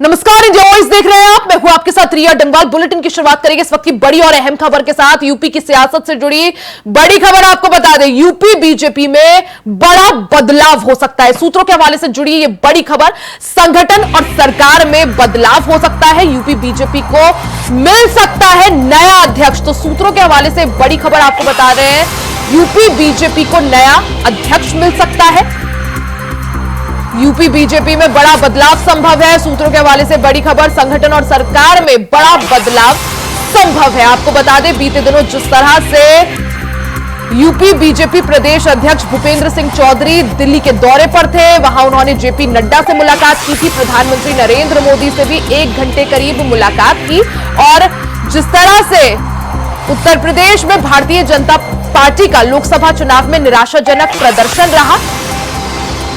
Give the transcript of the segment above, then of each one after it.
नमस्कार, India voice देख रहे हैं आप। मैं हूं आपके साथ रिया डंगवाल। बुलेटिन की शुरुआत करेंगे इस वक्त की बड़ी और अहम खबर के साथ। यूपी की सियासत से जुड़ी बड़ी खबर आपको बता दें, यूपी बीजेपी में बड़ा बदलाव हो सकता है। सूत्रों के हवाले से जुड़ी ये बड़ी खबर, संगठन और सरकार में बदलाव हो सकता है। यूपी बीजेपी को मिल सकता है नया अध्यक्ष। तो सूत्रों के हवाले से बड़ी खबर आपको बता रहे हैं, यूपी बीजेपी को नया अध्यक्ष मिल सकता है। यूपी बीजेपी में बड़ा बदलाव संभव है। सूत्रों के हवाले से बड़ी खबर, संगठन और सरकार में बड़ा बदलाव संभव है। आपको बता दें, बीते दिनों जिस तरह से यूपी बीजेपी प्रदेश अध्यक्ष भूपेंद्र सिंह चौधरी दिल्ली के दौरे पर थे, वहां उन्होंने जेपी नड्डा से मुलाकात की थी, प्रधानमंत्री नरेंद्र मोदी से भी 1 घंटे करीब मुलाकात की। और जिस तरह से उत्तर प्रदेश में भारतीय जनता पार्टी का लोकसभा चुनाव में निराशाजनक प्रदर्शन रहा,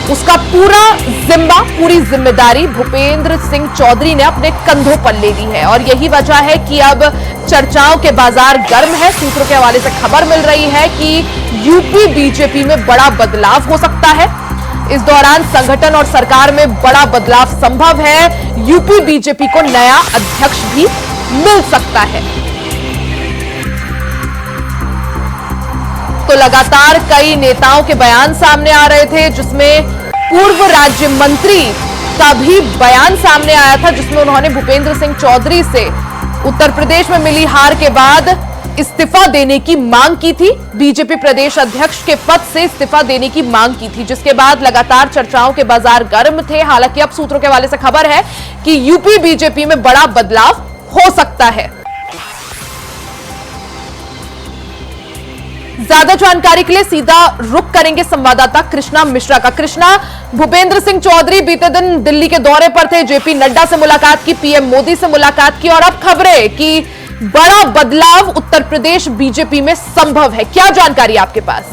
उसका पूरी जिम्मेदारी भूपेंद्र सिंह चौधरी ने अपने कंधों पर ले ली है। और यही वजह है कि अब चर्चाओं के बाजार गर्म है। सूत्रों के हवाले से खबर मिल रही है कि यूपी बीजेपी में बड़ा बदलाव हो सकता है। इस दौरान संगठन और सरकार में बड़ा बदलाव संभव है। यूपी बीजेपी को नया अध्यक्ष भी मिल सकता है। तो लगातार कई नेताओं के बयान सामने आ रहे थे, जिसमें पूर्व राज्य मंत्री का भी बयान सामने आया था, जिसमें उन्होंने भूपेंद्र सिंह चौधरी से उत्तर प्रदेश में मिली हार के बाद इस्तीफा देने की मांग की थी। बीजेपी प्रदेश अध्यक्ष के पद से इस्तीफा देने की मांग की थी, जिसके बाद लगातार चर्चाओं के बाजार गर्म थे। हालांकि अब सूत्रों के हवाले से खबर है कि यूपी बीजेपी में बड़ा बदलाव हो सकता है। ज्यादा जानकारी के लिए सीधा रुख करेंगे संवाददाता कृष्णा मिश्रा का। कृष्णा, भूपेंद्र सिंह चौधरी बीते दिन दिल्ली के दौरे पर थे, जेपी नड्डा से मुलाकात की, पीएम मोदी से मुलाकात की, और अब खबरें कि बड़ा बदलाव उत्तर प्रदेश बीजेपी में संभव है। क्या जानकारी आपके पास?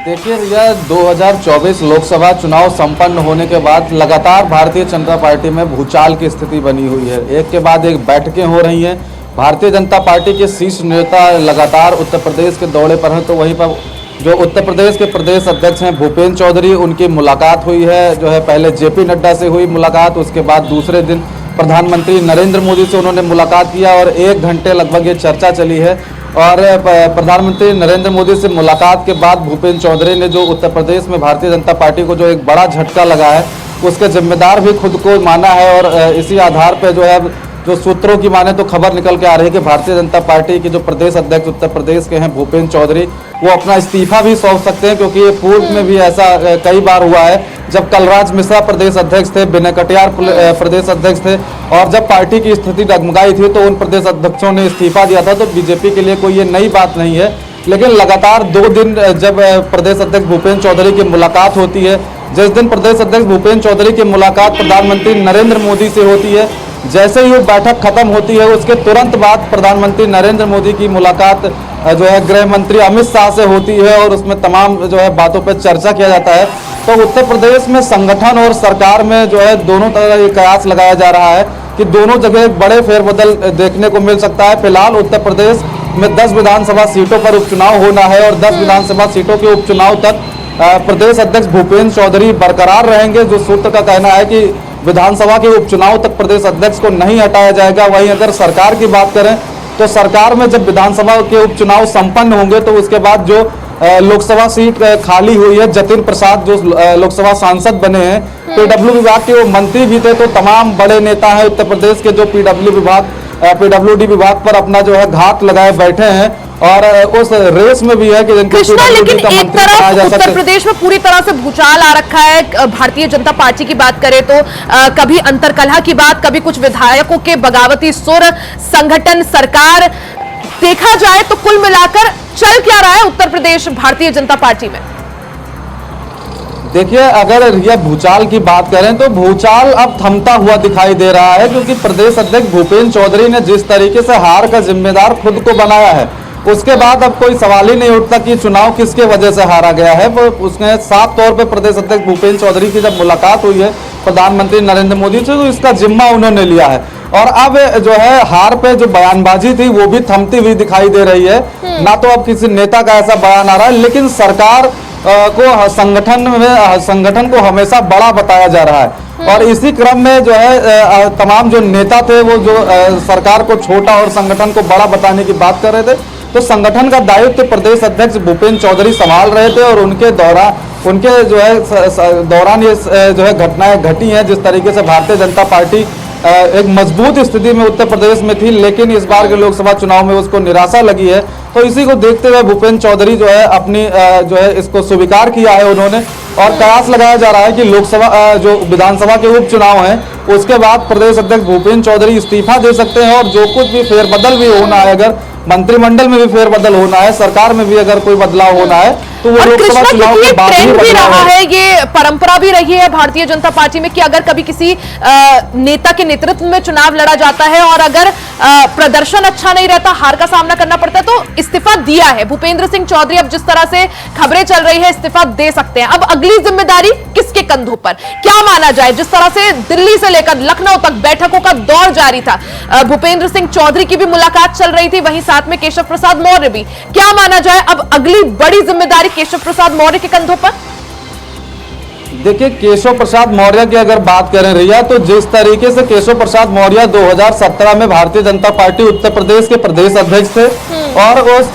देखिए, यह 2024 लोकसभा चुनाव संपन्न होने के बाद लगातार भारतीय जनता पार्टी में भूचाल की स्थिति बनी हुई है। एक के बाद एक बैठकें हो रही हैं। भारतीय जनता पार्टी के शीर्ष नेता लगातार उत्तर प्रदेश के दौरे पर हैं, तो वहीं पर जो उत्तर प्रदेश के प्रदेश अध्यक्ष हैं भूपेंद्र चौधरी, उनकी मुलाकात हुई है। जो है पहले जेपी नड्डा से हुई मुलाकात, उसके बाद दूसरे दिन प्रधानमंत्री नरेंद्र मोदी से उन्होंने मुलाकात किया और 1 घंटे लगभग ये चर्चा चली है। और प्रधानमंत्री नरेंद्र मोदी से मुलाकात के बाद भूपेंद्र चौधरी ने जो उत्तर प्रदेश में भारतीय जनता पार्टी को जो एक बड़ा झटका लगा है, उसके जिम्मेदार भी खुद को माना है। और इसी आधार पर जो है, जो सूत्रों की माने तो खबर निकल के आ रही है कि भारतीय जनता पार्टी के जो प्रदेश अध्यक्ष उत्तर प्रदेश के हैं भूपेंद्र चौधरी, वो अपना इस्तीफा भी सौंप सकते हैं। क्योंकि ये पूर्व में भी ऐसा कई बार हुआ है, जब कलराज मिश्रा प्रदेश अध्यक्ष थे, विनय कटियार प्रदेश अध्यक्ष थे, और जब पार्टी की स्थिति डगमगाई थी तो उन प्रदेश अध्यक्षों ने इस्तीफा दिया था। तो बीजेपी के लिए कोई ये नई बात नहीं है। लेकिन लगातार 2 दिन जब प्रदेश अध्यक्ष भूपेंद्र चौधरी की मुलाकात होती है, जिस दिन प्रदेश अध्यक्ष भूपेंद्र चौधरी की मुलाकात प्रधानमंत्री नरेंद्र मोदी से होती है, जैसे ही वो बैठक खत्म होती है उसके तुरंत बाद प्रधानमंत्री नरेंद्र मोदी की मुलाकात जो है गृह मंत्री अमित शाह से होती है, और उसमें तमाम जो है बातों पर चर्चा किया जाता है। तो उत्तर प्रदेश में संगठन और सरकार में जो है दोनों तरह ये कयास लगाया जा रहा है कि दोनों जगह बड़े फेरबदल देखने को मिल सकता है। फिलहाल उत्तर प्रदेश में 10 विधानसभा सीटों पर उपचुनाव होना है, और 10 विधानसभा सीटों के उपचुनाव तक प्रदेश अध्यक्ष भूपेंद्र चौधरी बरकरार रहेंगे। जो सूत्र का कहना है कि विधानसभा के उपचुनाव तक प्रदेश अध्यक्ष को नहीं हटाया जाएगा। वहीं अगर सरकार की बात करें तो सरकार में जब विधानसभा के उपचुनाव संपन्न होंगे तो उसके बाद जो लोकसभा सीट खाली हुई है, जतिन प्रसाद जो लोकसभा सांसद बने हैं, पीडब्ल्यू विभाग के वो मंत्री भी थे, तो तमाम बड़े नेता हैं उत्तर प्रदेश के जो पीडब्ल्यूडी विभाग पर अपना जो है घात लगाए बैठे हैं। और उस रेस में भी है कि कृष्णा, लेकिन एक तरफ उत्तर प्रदेश में पूरी तरह से भूचाल आ रखा है। भारतीय जनता पार्टी की बात करें तो कभी अंतरकलह की बात, कभी कुछ विधायकों के बगावती सुर, संगठन, सरकार, देखा जाए तो कुल मिलाकर चल क्या रहा है उत्तर प्रदेश भारतीय जनता पार्टी में? देखिए, अगर यह भूचाल की बात करें तो भूचाल अब थमता हुआ दिखाई दे रहा है, क्योंकि प्रदेश अध्यक्ष भूपेंद्र चौधरी ने जिस तरीके से हार का जिम्मेदार खुद को बनाया है, उसके बाद अब कोई सवाल ही नहीं उठता कि चुनाव किसके वजह से हारा गया है। वो उसने साफ तौर पे प्रदेश अध्यक्ष भूपेंद्र चौधरी की जब मुलाकात हुई है प्रधानमंत्री नरेंद्र मोदी से, तो इसका जिम्मा उन्होंने लिया है। और अब जो है हार पे जो बयानबाजी थी वो भी थमती हुई दिखाई दे रही है। ना तो अब किसी नेता का ऐसा बयान आ रहा है, लेकिन सरकार को संगठन को हमेशा बड़ा बताया जा रहा है। और इसी क्रम में जो है तमाम जो नेता थे वो जो सरकार को छोटा और संगठन को बड़ा बताने की बात कर रहे थे। तो संगठन का दायित्व प्रदेश अध्यक्ष भूपेंद्र चौधरी संभाल रहे थे और उनके दौरान ये जो है घटनाएं घटी हैं। जिस तरीके से भारतीय जनता पार्टी एक मजबूत स्थिति में उत्तर प्रदेश में थी, लेकिन इस बार के लोकसभा चुनाव में उसको निराशा लगी है। तो इसी को देखते हुए भूपेंद्र चौधरी जो है अपनी जो है इसको स्वीकार किया है उन्होंने, और कयास लगाया जा रहा है कि लोकसभा जो विधानसभा के उपचुनाव हैं उसके बाद प्रदेश अध्यक्ष भूपेंद्र चौधरी इस्तीफा दे सकते हैं और जो कुछ भी फेरबदल भी होना है, अगर मंत्रिमंडल में भी फेरबदल होना है, सरकार में भी अगर कोई बदलाव होना है तो वो लोकसभा चुनाव के बाद ही भी रहा है। ये परंपरा भी रही है भारतीय जनता पार्टी में कि अगर कभी किसी नेता के नेतृत्व में चुनाव लड़ा जाता है और अगर प्रदर्शन अच्छा नहीं रहता, हार का सामना करना पड़ता है, तो इस्तीफा दिया है। भूपेंद्र सिंह चौधरी अब जिस तरह से खबरें चल रही है इस्तीफा दे सकते हैं। अब अगली जिम्मेदारी किसके कंधों पर, क्या माना जाए? जिस तरह से दिल्ली से लेकर लखनऊ तक बैठकों का दौर जारी था, भूपेंद्र सिंह चौधरी की भी मुलाकात चल रही थी, वहीं साथ में केशव प्रसाद मौर्य भी। क्या माना जाए अब अगली बड़ी जिम्मेदारी केशव प्रसाद मौर्य के कंधों पर? देखिए, केशव प्रसाद मौर्य की अगर बात करें रिया, तो जिस तरीके से केशव प्रसाद मौर्य 2017 में भारतीय जनता पार्टी उत्तर प्रदेश के प्रदेश अध्यक्ष थे और उस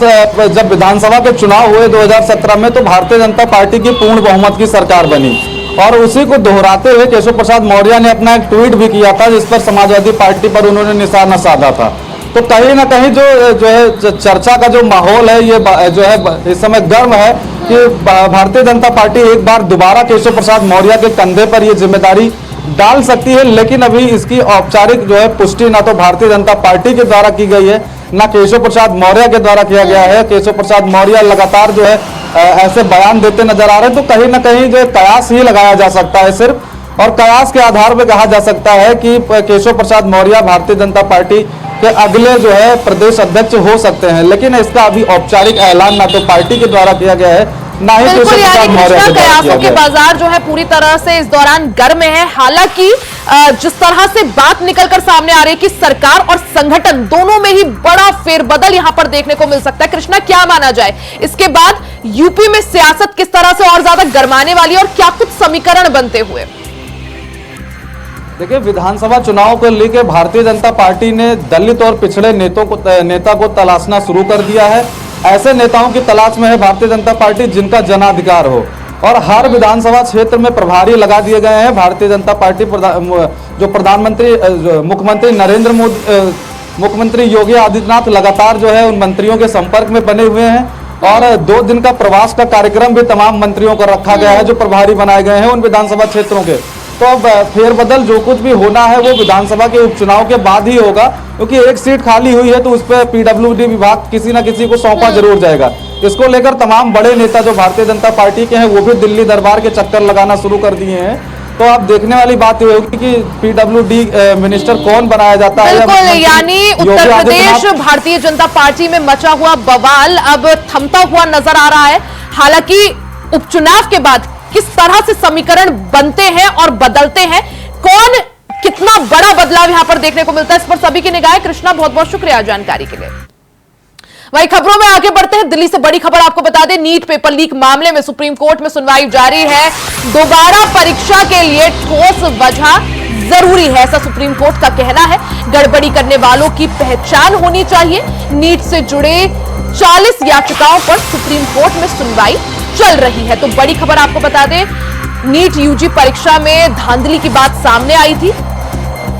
जब विधानसभा के चुनाव हुए 2017 में, तो भारतीय जनता पार्टी की पूर्ण बहुमत की सरकार बनी और उसी को दोहराते हुए केशव प्रसाद मौर्य ने अपना एक ट्वीट भी किया था जिस पर समाजवादी पार्टी पर उन्होंने निशाना साधा था। तो कहीं ना कहीं जो है चर्चा का जो माहौल है ये जो है इस समय गर्म है कि भारतीय जनता पार्टी एक बार दोबारा केशव प्रसाद मौर्य के कंधे पर ये जिम्मेदारी डाल सकती है, लेकिन अभी इसकी औपचारिक जो है पुष्टि ना तो भारतीय जनता पार्टी के द्वारा की गई है ना केशव प्रसाद मौर्य के द्वारा किया गया है। केशव प्रसाद मौर्य लगातार जो है ऐसे बयान देते नजर आ रहे हैं, तो कहीं ना कहीं जो कयास ही लगाया जा सकता है सिर्फ, और कयास के आधार पर कहा जा सकता है कि केशव प्रसाद मौर्य भारतीय जनता पार्टी के अगले जो है प्रदेश अध्यक्ष हो सकते हैं, लेकिन इसका अभी औपचारिक ऐलान ना तो पार्टी के द्वारा किया गया है ना ही केशव प्रसाद मौर्य के द्वारा किया गया है। बाजार जो है पूरी तरह से इस दौरान गर्म है। हालांकि जिस तरह से बात निकलकर सामने आ रही है कि सरकार और संगठन दोनों में ही बड़ा फेरबदल यहां पर देखने को मिल सकता है। कृष्णा, क्या माना जाए इसके बाद यूपी में सियासत किस तरह से और ज्यादा गर्माने वाली है और क्या कुछ समीकरण बनते हुए? देखिए, विधानसभा चुनाव को लेकर भारतीय जनता पार्टी ने दलित और पिछड़े नेता को तलाशना शुरू कर दिया है। ऐसे नेताओं की तलाश में है भारतीय जनता पार्टी जिनका जनाधिकार हो, और हर विधानसभा क्षेत्र में प्रभारी लगा दिए गए हैं। भारतीय जनता पार्टी जो मुख्यमंत्री नरेंद्र मोदी, मुख्यमंत्री योगी आदित्यनाथ लगातार जो है उन मंत्रियों के संपर्क में बने हुए हैं और 2 दिन का प्रवास का कार्यक्रम भी तमाम मंत्रियों को रखा गया है जो प्रभारी बनाए गए हैं उन विधानसभा क्षेत्रों के। तो अब फेरबदल जो कुछ भी होना है वो विधानसभा के उपचुनाव के बाद ही होगा, क्योंकि एक सीट खाली हुई है तो उस पर पीडब्ल्यूडी विभाग किसी ना किसी को सौंपा जरूर जाएगा। इसको लेकर तमाम बड़े नेता जो भारतीय जनता पार्टी के हैं वो भी दिल्ली दरबार के चक्कर लगाना शुरू कर दिए हैं। तो अब देखने वाली बात ये होगी कि पीडब्ल्यूडी मिनिस्टर कौन बनाया जाता है। बिल्कुल, यानी उत्तर प्रदेश भारतीय जनता पार्टी में मचा हुआ बवाल अब थमता हुआ नजर आ रहा है। हालांकि उपचुनाव के बाद किस तरह से समीकरण बनते हैं और बदलते हैं, कौन कितना बड़ा बदलाव यहां पर देखने को मिलता है, इस पर सभी की निगाहें। कृष्णा, बहुत बहुत शुक्रिया जानकारी के लिए। वही खबरों में आगे बढ़ते हैं। दिल्ली से बड़ी खबर आपको बता दें, नीट पेपर लीक मामले में सुप्रीम कोर्ट में सुनवाई जारी है। दोबारा परीक्षा के लिए ठोस वजह जरूरी है, ऐसा सुप्रीम कोर्ट का कहना है। गड़बड़ी करने वालों की पहचान होनी चाहिए। नीट से जुड़े 40 याचिकाओं पर सुप्रीम कोर्ट में सुनवाई चल रही है। तो बड़ी खबर आपको बता दें, नीट यूजी परीक्षा में धांधली की बात सामने आई थी।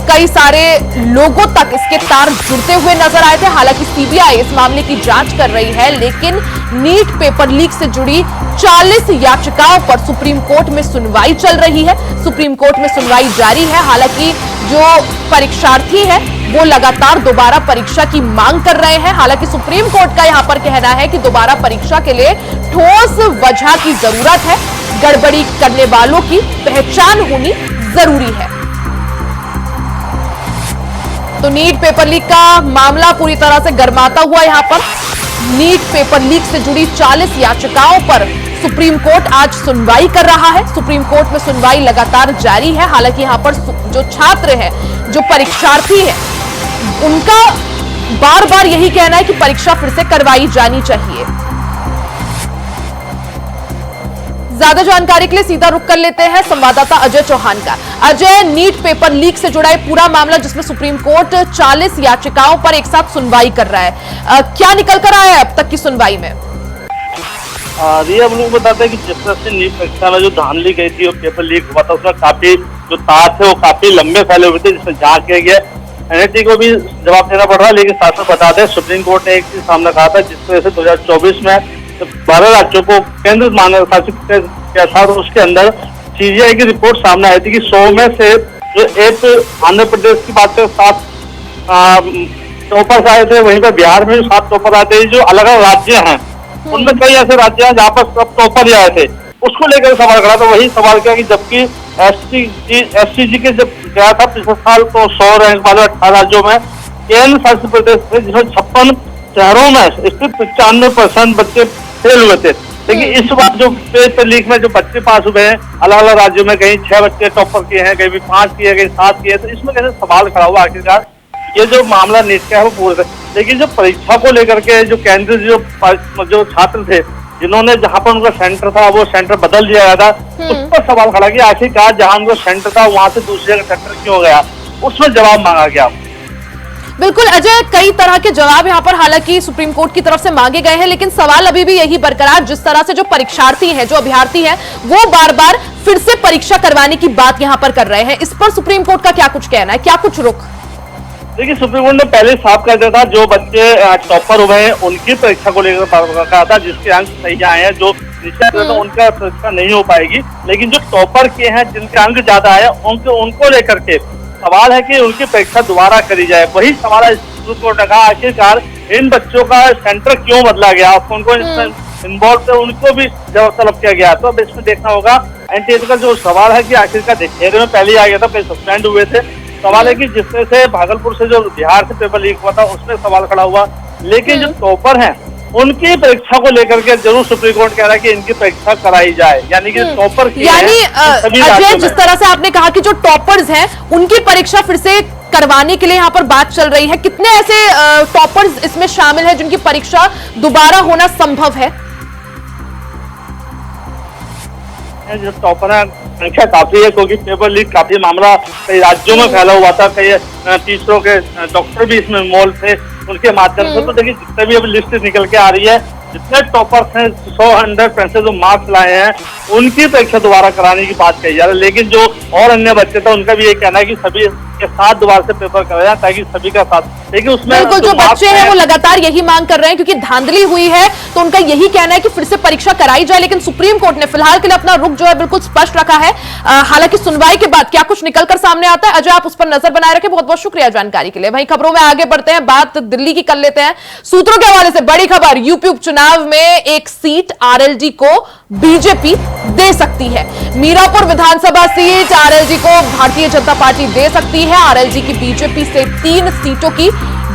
कई सारे लोगों तक इसके तार जुड़ते हुए नजर आए थे। हालांकि सीबीआई इस मामले की जांच कर रही है, लेकिन नीट पेपर लीक से जुड़ी 40 याचिकाओं पर सुप्रीम कोर्ट में सुनवाई चल रही है। सुप्रीम कोर्ट में सुनवाई जारी है। हालांकि जो परीक्षार्थी है वो लगातार दोबारा परीक्षा की मांग कर रहे हैं। हालांकि सुप्रीम कोर्ट का यहां पर कहना है कि दोबारा परीक्षा के लिए ठोस वजह की जरूरत है। गड़बड़ी करने वालों की पहचान होनी जरूरी है। तो नीट पेपर लीक का मामला पूरी तरह से गर्माता हुआ यहां पर नीट पेपर लीक से जुड़ी 40 याचिकाओं पर सुप्रीम कोर्ट आज सुनवाई कर रहा है। सुप्रीम कोर्ट में सुनवाई लगातार जारी है। हालांकि यहां पर जो छात्र हैं, जो परीक्षार्थी हैं, उनका बार बार यही कहना है कि परीक्षा फिर से करवाई जानी चाहिए। ज्यादा जानकारी के लिए सीधा रुख कर लेते हैं संवाददाता अजय चौहान का। अजय, नीट पेपर लीक से जुड़ा है पूरा मामला जिसमें सुप्रीम कोर्ट 40 याचिकाओं पर एक साथ सुनवाई कर रहा है, क्या निकल कर आया है अब तक की सुनवाई में? रिया, हम लोग बताते हैं कि जिस तरह से नीट परीक्षा में जो धांधली गई थी और पेपर लीक हुआ था, उसमें काफी जो तार थे वो काफी लंबे फैले हुए थे, जिसमें जांच किया गया। एनआईटी को भी जवाब देना पड़ रहा है, लेकिन साथ में बताते हैं सुप्रीम कोर्ट ने एक चीज सामने कहा था, जिस तरह से 2024 में 12 राज्यों को केंद्र मानव शासित किया था, तो उसके अंदर सीजीआई की रिपोर्ट सामने आई थी कि 100 में से जो एक आंध्र प्रदेश की बात है 7 टॉपर्स आए थे, वहीं पर बिहार में 7 टॉपर आए थे। जो अलग अलग राज्य हैं उनमें कई ऐसे राज्य हैं जहाँ पर सब टॉपर आए थे, उसको लेकर सवाल करा। तो वही सवाल किया कि जबकि एससीजी के जब गया था पिछले साल तो 100 रैंक वाले 18 राज्यों में केंद्र शासित प्रदेश थे, जिसमें 56 शहरों में स्थित 95% बच्चे फेल हुए थे। लेकिन इस बार जो पेपर लीक में जो बच्चे पास हुए हैं अलग अलग राज्यों में, कहीं 6 बच्चे टॉपर किए हैं, कहीं भी 5 किए, कहीं 7 किए, तो इसमें कैसे सवाल खड़ा हुआ आखिरकार ये जो मामला नीट का है वो पूरा। लेकिन जो परीक्षा को लेकर के जो केंद्र जो छात्र थे जिन्होंने जहां पर उनका सेंटर था वो सेंटर बदल दिया गया था, उस पर सवाल खड़ा कि आखिरकार जहां उनका सेंटर था वहां से दूसरी जगह सेंटर क्यों गया, उसमें जवाब मांगा गया। बिल्कुल अजय, कई तरह के जवाब यहां पर हालांकि सुप्रीम कोर्ट की तरफ से मांगे गए हैं, लेकिन सवाल अभी भी यही बरकरार, जिस तरह से जो परीक्षार्थी हैं, जो अभ्यर्थी हैं, वो बार बार फिर से परीक्षा करवाने की बात यहां पर कर रहे हैं। इस पर सुप्रीम कोर्ट का क्या कुछ कहना है, क्या कुछ रुख? देखिए, सुप्रीम कोर्ट ने पहले साफ कर दिया था जो बच्चे टॉपर हुए हैं उनकी परीक्षा को लेकर कहा था, जिसके अंक सही आए हैं, जो नीचे तो उनका परीक्षा नहीं हो पाएगी। लेकिन जो टॉपर किए हैं जिनके अंक ज्यादा आए उनको लेकर के सवाल है कि उनकी परीक्षा दोबारा करी जाए। वही सवाल है सुप्रीम कोर्ट ने कहा आखिरकार इन बच्चों का सेंटर क्यों बदला गया, उनको इन्वॉल्व थे उनको भी जवाब तलब किया गया। तो अब इसमें देखना होगा एनटीए का जो सवाल है कि आखिरकार देखिए में पहले ही आ गया था, पहले सस्पेंड हुए थे। सवाल है कि जिस तरह से भागलपुर से जो बिहार से पेपर लीक हुआ था उसमें सवाल खड़ा हुआ, लेकिन जो टॉपर हैं उनकी परीक्षा को लेकर के जरूर सुप्रीम कोर्ट कह रहा है कि इनकी परीक्षा कराई जाए, यानी कि टॉपर की यानी अजय, जिस तरह से आपने कहा कि जो टॉपर्स हैं उनकी परीक्षा फिर से करवाने के लिए यहाँ पर बात चल रही है, कितने ऐसे टॉपर्स इसमें शामिल हैं जिनकी परीक्षा दोबारा होना संभव है? जो टॉपर है संख्या काफी है, क्योंकि पेपर लीक काफी मामला कई राज्यों में फैला हुआ था, कई टीचरों के डॉक्टर भी इसमें इन्वॉल्व थे उनके माध्यम से। तो देखिए जितने भी अभी लिस्ट निकल के आ रही है, जितने टॉपर्स हैं 100% जो मार्क्स लाए हैं उनकी परीक्षा दोबारा कराने की बात कही जा रही है। लेकिन जो और अन्य बच्चे थे उनका भी ये कहना है कि सभी के साथ दोबारा से पेपर कराया जाए ताकि सभी का साथ। लेकिन उसमें बिल्कुल जो बच्चे हैं वो लगातार यही मांग कर रहे हैं, क्योंकि धांधली हुई है तो उनका यही कहना है कि फिर से परीक्षा कराई जाए। लेकिन सुप्रीम कोर्ट ने फिलहाल के लिए अपना रुख जो है बिल्कुल स्पष्ट रखा है। हालांकि सुनवाई के बाद क्या कुछ निकलकर सामने आता है, अजय आप उस पर नजर बनाए रखें। बहुत बहुत शुक्रिया जानकारी के लिए। वहीं खबरों में आगे बढ़ते हैं, बात दिल्ली की कर लेते हैं। सूत्रों के हवाले से बड़ी खबर, यूपी उपचुनाव में एक सीट आरएलडी को बीजेपी दे सकती है। मीरापुर विधानसभा सीट आरएलडी को भारतीय जनता पार्टी दे सकती है। आरएलडी की बीजेपी से 3 सीटों की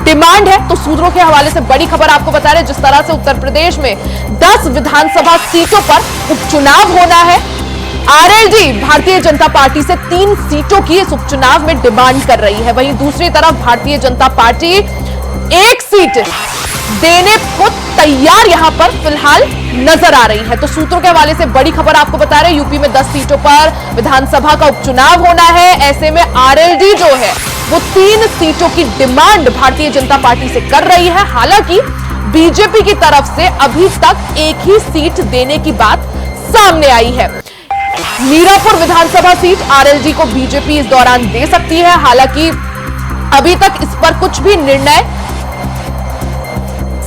डिमांड है। तो सूत्रों के हवाले से बड़ी खबर आपको बता रहे हैं, जिस तरह से उत्तर प्रदेश में 10 विधानसभा सीटों पर उपचुनाव होना है, आरएलडी भारतीय जनता पार्टी से 3 सीटों की इस उपचुनाव में डिमांड कर रही है। वहीं दूसरी तरफ भारतीय जनता पार्टी 1 सीट देने को तैयार यहां पर फिलहाल नजर आ रही है। तो सूत्रों के हवाले से बड़ी खबर आपको बता रहे हैं, यूपी में 10 सीटों पर विधानसभा का उपचुनाव होना है। ऐसे में आरएलडी जो है वो 3 सीटों की डिमांड भारतीय जनता पार्टी से कर रही है। हालांकि बीजेपी की तरफ से अभी तक 1 ही सीट देने की बात सामने आई है। मीरापुर विधानसभा सीट आरएलडी को बीजेपी इस दौरान दे सकती है। हालांकि अभी तक इस पर कुछ भी निर्णय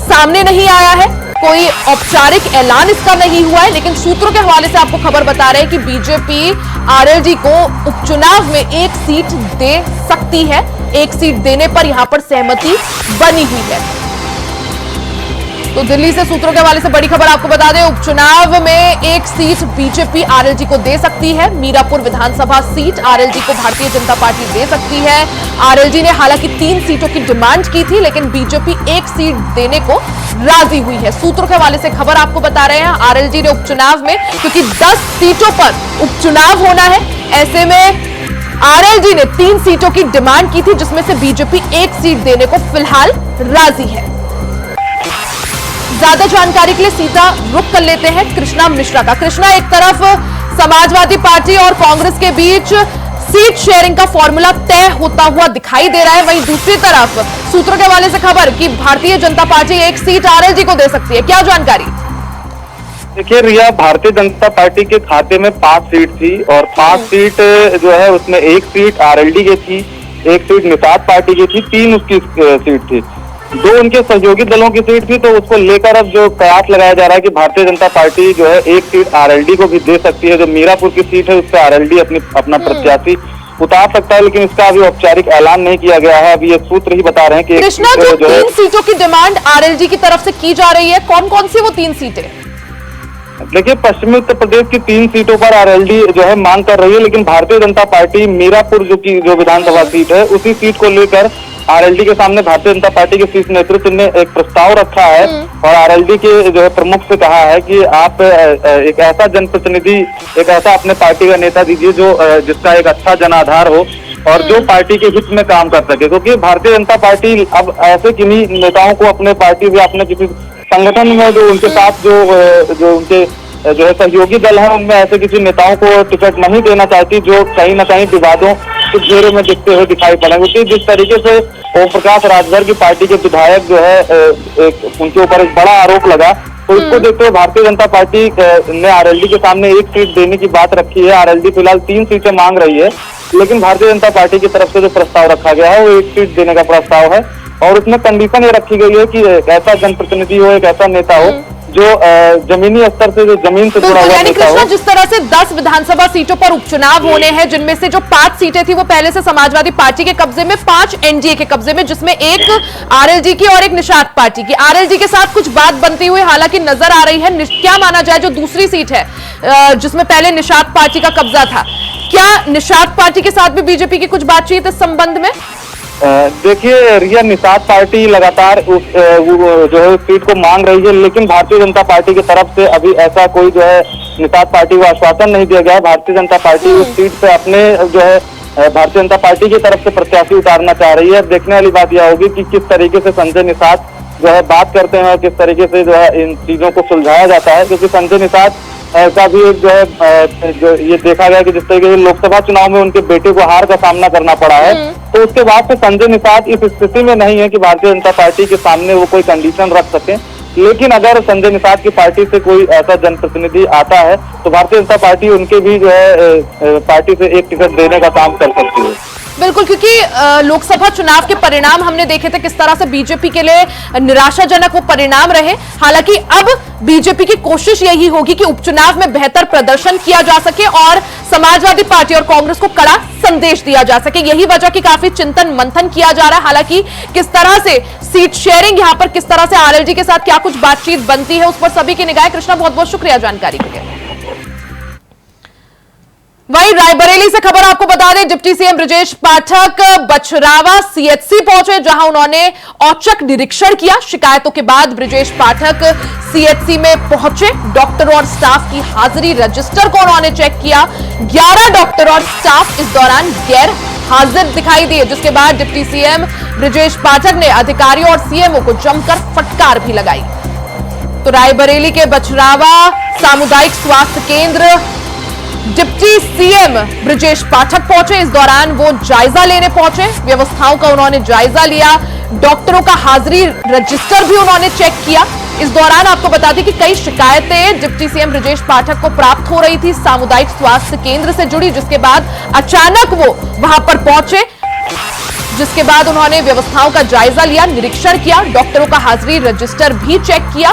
सामने नहीं आया है, कोई औपचारिक ऐलान इसका नहीं हुआ है। लेकिन सूत्रों के हवाले से आपको खबर बता रहे हैं कि बीजेपी आरएलडी को उपचुनाव में 1 सीट दे सकती है। 1 सीट देने पर यहां पर सहमति बनी हुई है। तो दिल्ली से सूत्रों के हवाले से बड़ी खबर आपको बता दें, उपचुनाव में 1 सीट बीजेपी आरएलडी को दे सकती है। मीरापुर विधानसभा सीट आरएलडी को भारतीय जनता पार्टी दे सकती है। आरएलडी ने हालांकि 3 सीटों की डिमांड की थी, लेकिन बीजेपी 1 सीट देने को राजी हुई है। सूत्रों के हवाले से खबर आपको बता रहे हैं, आरएलडी ने उपचुनाव में, क्योंकि 10 सीटों पर उपचुनाव होना है, ऐसे में आरएलडी ने 3 सीटों की डिमांड की थी, जिसमें से बीजेपी 1 सीट देने को फिलहाल राजी है। ज्यादा जानकारी के लिए सीधा रुख कर लेते हैं कृष्णा मिश्रा का। कृष्णा, एक तरफ समाजवादी पार्टी और कांग्रेस के बीच सीट शेयरिंग का फॉर्मूला तय होता हुआ दिखाई दे रहा है, वहीं दूसरी तरफ सूत्रों के हवाले से खबर कि भारतीय जनता पार्टी एक सीट आरएलडी को दे सकती है, क्या जानकारी? देखिए रिया, भारतीय जनता पार्टी के खाते में 5 सीट थी और 5 सीट जो है उसमें 1 सीट आरएलडी की थी, 1 सीट निषाद पार्टी की थी, 3 उसकी सीट थी, 2 उनके सहयोगी दलों की सीट थी। तो उसको लेकर अब जो कयास लगाया जा रहा है कि भारतीय जनता पार्टी जो है 1 सीट आरएलडी को भी दे सकती है। जो मीरापुर की सीट है उस पर आरएलडी अपना प्रत्याशी उतार सकता है, लेकिन इसका अभी औपचारिक ऐलान नहीं किया गया है। अभी ये सूत्र ही बता रहे हैं कि कृष्णा, जो 3 सीटों की डिमांड आरएलडी की तरफ से की जा रही है, कौन कौन सी वो 3 सीटें? देखिए, पश्चिमी उत्तर प्रदेश की 3 सीटों पर आरएलडी जो है मांग कर रही है, लेकिन भारतीय जनता पार्टी मीरापुर जो विधानसभा सीट है उसी सीट को लेकर आरएलडी के सामने भारतीय जनता पार्टी के शीर्ष नेतृत्व ने एक प्रस्ताव रखा है और आरएलडी के जो है प्रमुख से कहा है कि आप एक ऐसा जनप्रतिनिधि, एक ऐसा अपने पार्टी का नेता दीजिए जो जिसका एक अच्छा जनाधार हो और जो पार्टी के हित में काम कर सके। क्योंकि भारतीय जनता पार्टी अब ऐसे किन्हीं नेताओं को अपने पार्टी या अपने किसी संगठन में जो उनके साथ जो उनके जो है सहयोगी दल है उनमें ऐसे किसी नेताओं को टिकट नहीं देना चाहती जो कहीं ना कहीं विवादों के घेरे में दिखते हुए दिखाई पड़े। क्योंकि जिस तरीके से ओम प्रकाश राजभर की पार्टी के विधायक जो है उनके ऊपर एक बड़ा आरोप लगा, तो इसको देखते हुए भारतीय जनता पार्टी ने आरएलडी के सामने 1 सीट देने की बात रखी है। आरएलडी फिलहाल 3 सीटें मांग रही है, लेकिन भारतीय जनता पार्टी की तरफ से जो प्रस्ताव रखा गया है वो 1 सीट देने का प्रस्ताव है और उसमें कंडीशन ये रखी गई है कि एक ऐसा जनप्रतिनिधि हो, एक ऐसा नेता हो जो जमीनी स्तर से, जो जमीन से जुड़ा हुआ नेता हो। जिस तरह से 10 विधानसभा सीटों पर उपचुनाव होने हैं, जिनमें से जो 5 सीटें थी वो पहले से समाजवादी पार्टी के कब्जे में, 5 एनडीए के कब्जे में, जिसमें एक आरएलडी की और एक निषाद पार्टी की। आरएलडी के साथ कुछ बात बनती हुई हालांकि नजर आ रही है। क्या माना जाए, जो दूसरी सीट है जिसमें पहले निषाद पार्टी का कब्जा था, क्या निषाद पार्टी के साथ भी बीजेपी की कुछ बातचीत इस संबंध में? देखिए रिया, निषाद पार्टी लगातार जो है सीट को मांग रही है, लेकिन भारतीय जनता पार्टी की तरफ से अभी ऐसा कोई जो है निषाद पार्टी को आश्वासन नहीं दिया गया है। भारतीय जनता पार्टी उस सीट पे अपने जो है भारतीय जनता पार्टी की तरफ से प्रत्याशी उतारना चाह रही है। अब देखने वाली बात यह होगी कि किस तरीके से संजय निषाद जो है बात करते हैं, किस तरीके से जो है इन चीजों को सुलझाया जाता है। क्योंकि संजय निषाद का भी एक जो है जो ये देखा गया कि जिस तरीके से लोकसभा चुनाव में उनके बेटे को हार का सामना करना पड़ा है, तो उसके बाद से संजय निषाद इस स्थिति में नहीं है कि भारतीय जनता पार्टी के सामने वो कोई कंडीशन रख सके। लेकिन अगर संजय निषाद की पार्टी से कोई ऐसा जनप्रतिनिधि आता है तो भारतीय जनता पार्टी उनके भी जो है पार्टी से एक टिकट देने का काम कर सकती है। बिल्कुल, क्योंकि लोकसभा चुनाव के परिणाम हमने देखे थे किस तरह से बीजेपी के लिए निराशाजनक वो परिणाम रहे। हालांकि अब बीजेपी की कोशिश यही होगी कि उपचुनाव में बेहतर प्रदर्शन किया जा सके और समाजवादी पार्टी और कांग्रेस को कड़ा संदेश दिया जा सके। यही वजह कि काफी चिंतन मंथन किया जा रहा है। हालांकि किस तरह से सीट शेयरिंग, यहां पर किस तरह से आरएलडी के साथ क्या कुछ बातचीत बनती है, उस पर सभी की निगाहें। कृष्णा, बहुत बहुत शुक्रिया जानकारी के लिए। वहीं रायबरेली से खबर आपको बता दें, deputy CM Brajesh Pathak Bachhrawan CHC पहुंचे, जहां उन्होंने औचक निरीक्षण किया। शिकायतों के बाद ब्रजेश पाठक सीएचसी में पहुंचे। डॉक्टर और स्टाफ की हाजिरी रजिस्टर को उन्होंने चेक किया। 11 डॉक्टर और स्टाफ इस दौरान गैर हाजिर दिखाई दिए, जिसके बाद डिप्टी सीएम ब्रजेश पाठक ने अधिकारियों और सीएमओ को जमकर फटकार भी लगाई। तो रायबरेली के बछरावा सामुदायिक स्वास्थ्य केंद्र डिप्टी सीएम ब्रजेश पाठक पहुंचे। इस दौरान वो जायजा लेने पहुंचे, व्यवस्थाओं का उन्होंने जायजा लिया। डॉक्टरों का हाजिरी रजिस्टर भी उन्होंने चेक किया। इस दौरान आपको बता दें कि कई शिकायतें डिप्टी सीएम ब्रजेश पाठक को प्राप्त हो रही थी सामुदायिक स्वास्थ्य केंद्र से जुड़ी, जिसके बाद अचानक वो वहां पर पहुंचे, जिसके बाद उन्होंने व्यवस्थाओं का जायजा लिया, निरीक्षण किया, डॉक्टरों का हाजिरी रजिस्टर भी चेक किया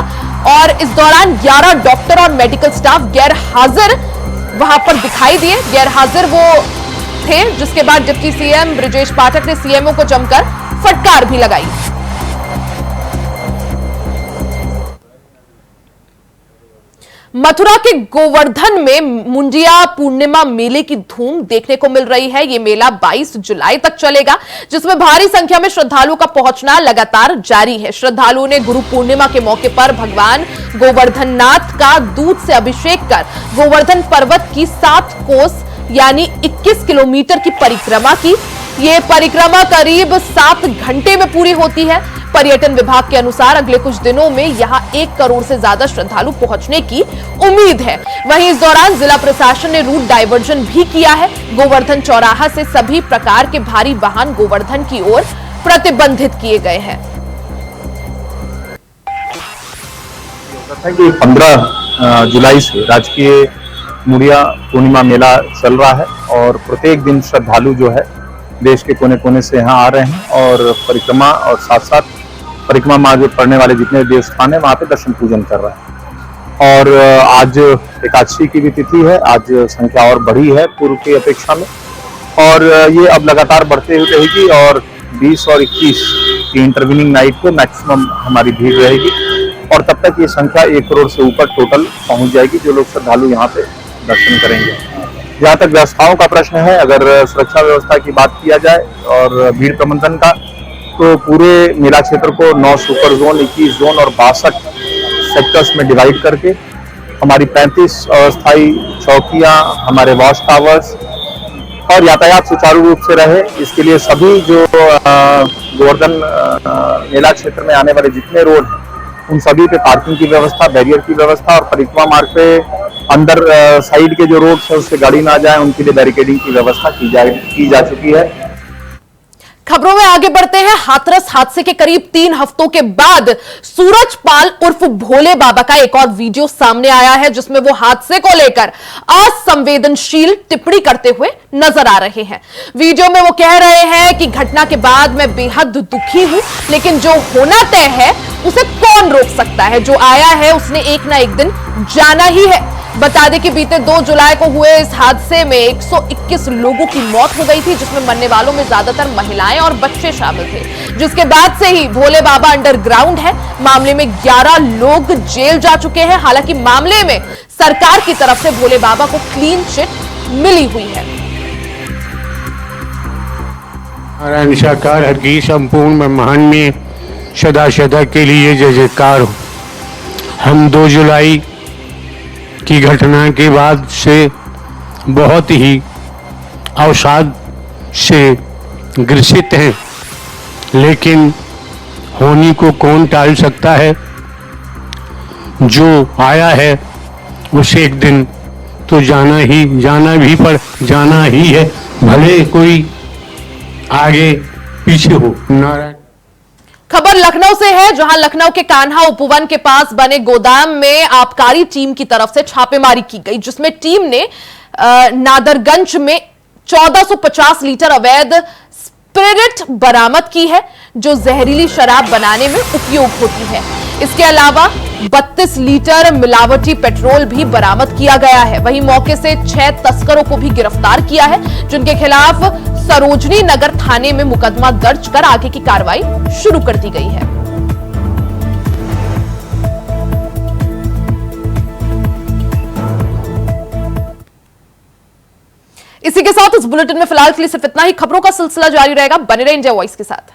और इस दौरान 11 डॉक्टर और मेडिकल स्टाफ गैर हाजिर वहां पर दिखाई दिए। गैर हाजिर वो थे, जिसके बाद डिप्टी सीएम ब्रजेश पाठक ने सीएमओ को जमकर फटकार भी लगाई। मथुरा के गोवर्धन में मुंडिया पूर्णिमा मेले की धूम देखने को मिल रही है। ये मेला 22 जुलाई तक चलेगा, जिसमें भारी संख्या में श्रद्धालुओं का पहुंचना लगातार जारी है। श्रद्धालुओं ने गुरु पूर्णिमा के मौके पर भगवान गोवर्धननाथ का दूध से अभिषेक कर गोवर्धन पर्वत की 7 कोस यानी 21 किलोमीटर की परिक्रमा की। ये परिक्रमा करीब 7 घंटे में पूरी होती है। पर्यटन विभाग के अनुसार अगले कुछ दिनों में यहां 1 करोड़ से ज्यादा श्रद्धालु पहुंचने की उम्मीद है। वहीं इस दौरान जिला प्रशासन ने रूट डायवर्जन भी किया है। गोवर्धन चौराहा से सभी प्रकार के भारी वाहन गोवर्धन की ओर प्रतिबंधित किए गए हैं। कि 15 जुलाई से राजकीय मुड़िया पूर्णिमा मेला चल रहा है और प्रत्येक दिन श्रद्धालु जो है देश के कोने कोने से यहाँ आ रहे हैं और परिक्रमा और साथ साथ परिक्रमा मार्ग पड़ने वाले जितने देवस्थान है वहाँ पे दर्शन पूजन कर रहे हैं। और आज एकादशी की भी तिथि है, आज संख्या और बढ़ी है पूर्व की अपेक्षा में और ये अब लगातार बढ़ते हुए रहेगी और 20 और 21 की इंटरविनिंग नाइट को मैक्सिमम हमारी भीड़ रहेगी और तब तक ये संख्या 1 करोड़ से ऊपर टोटल पहुंच जाएगी जो लोग श्रद्धालु यहाँ पे दर्शन करेंगे। जहाँ तक व्यवस्थाओं का प्रश्न है, अगर सुरक्षा व्यवस्था की बात किया जाए और भीड़ प्रबंधन का, तो पूरे मेला क्षेत्र को 9 सुपर जोन, 21 जोन और 62 सेक्टर्स में डिवाइड करके हमारी 35 अस्थायी चौकियां, हमारे वॉच टावर्स और यातायात सुचारू रूप से रहे, इसके लिए सभी जो गोवर्धन मेला क्षेत्र में आने वाले जितने रोड हैं उन सभी पे पार्किंग की व्यवस्था, बैरियर की व्यवस्था और परिक्रमा मार्ग पे अंदर साइड के जो रोड्स है उससे गाड़ी ना जाए उनके लिए बैरिकेडिंग की व्यवस्था की जा चुकी है। खबरों में आगे बढ़ते हैं। हाथरस हादसे के करीब 3 हफ्तों के बाद सूरजपाल उर्फ भोले बाबा का एक और वीडियो सामने आया है जिसमें वो हादसे को लेकर असंवेदनशील टिप्पणी करते हुए नजर आ रहे हैं। वीडियो में वो कह रहे हैं कि घटना के बाद मैं बेहद दुखी हूं, लेकिन जो होना तय है उसे कौन रोक सकता है। जो आया है उसने एक ना एक दिन जाना ही है। बता दें कि बीते 2 जुलाई को हुए इस हादसे में 121 लोगों की मौत हो गई थी, जिसमें मरने वालों में ज्यादातर महिलाएं और बच्चे शामिल थे। जिसके बाद से ही भोले बाबा अंडरग्राउंड है। मामले में 11 लोग जेल जा चुके हैं। हालांकि मामले में सरकार की तरफ से भोले बाबा को क्लीन चिट मिली हुई है। नारायण साकार हर की संपूर्ण ब्रह्मांड में सदा सदा के लिए जय जयकार हो। हम 2 जुलाई की घटना के बाद से बहुत ही अवसाद से ग्रसित हैं, लेकिन होनी को कौन टाल सकता है। जो आया है उसे एक दिन तो जाना ही है, भले कोई आगे पीछे हो। नारायण। खबर लखनऊ से है, जहां लखनऊ के कान्हा उपवन के पास बने गोदाम में आबकारी टीम की तरफ से छापेमारी की गई, जिसमें टीम ने नादरगंज में 1450 लीटर अवैध स्पिरिट बरामद की है जो जहरीली शराब बनाने में उपयोग होती है। इसके अलावा 32 लीटर मिलावटी पेट्रोल भी बरामद किया गया है। वहीं मौके से 6 तस्करों को भी गिरफ्तार किया है, जिनके खिलाफ सरोजनी नगर थाने में मुकदमा दर्ज कर आगे की कार्रवाई शुरू कर दी गई है। इसी के साथ इस बुलेटिन में फिलहाल के लिए सिर्फ इतना ही। खबरों का सिलसिला जारी रहेगा। बने रहे इंडिया वॉइस के साथ।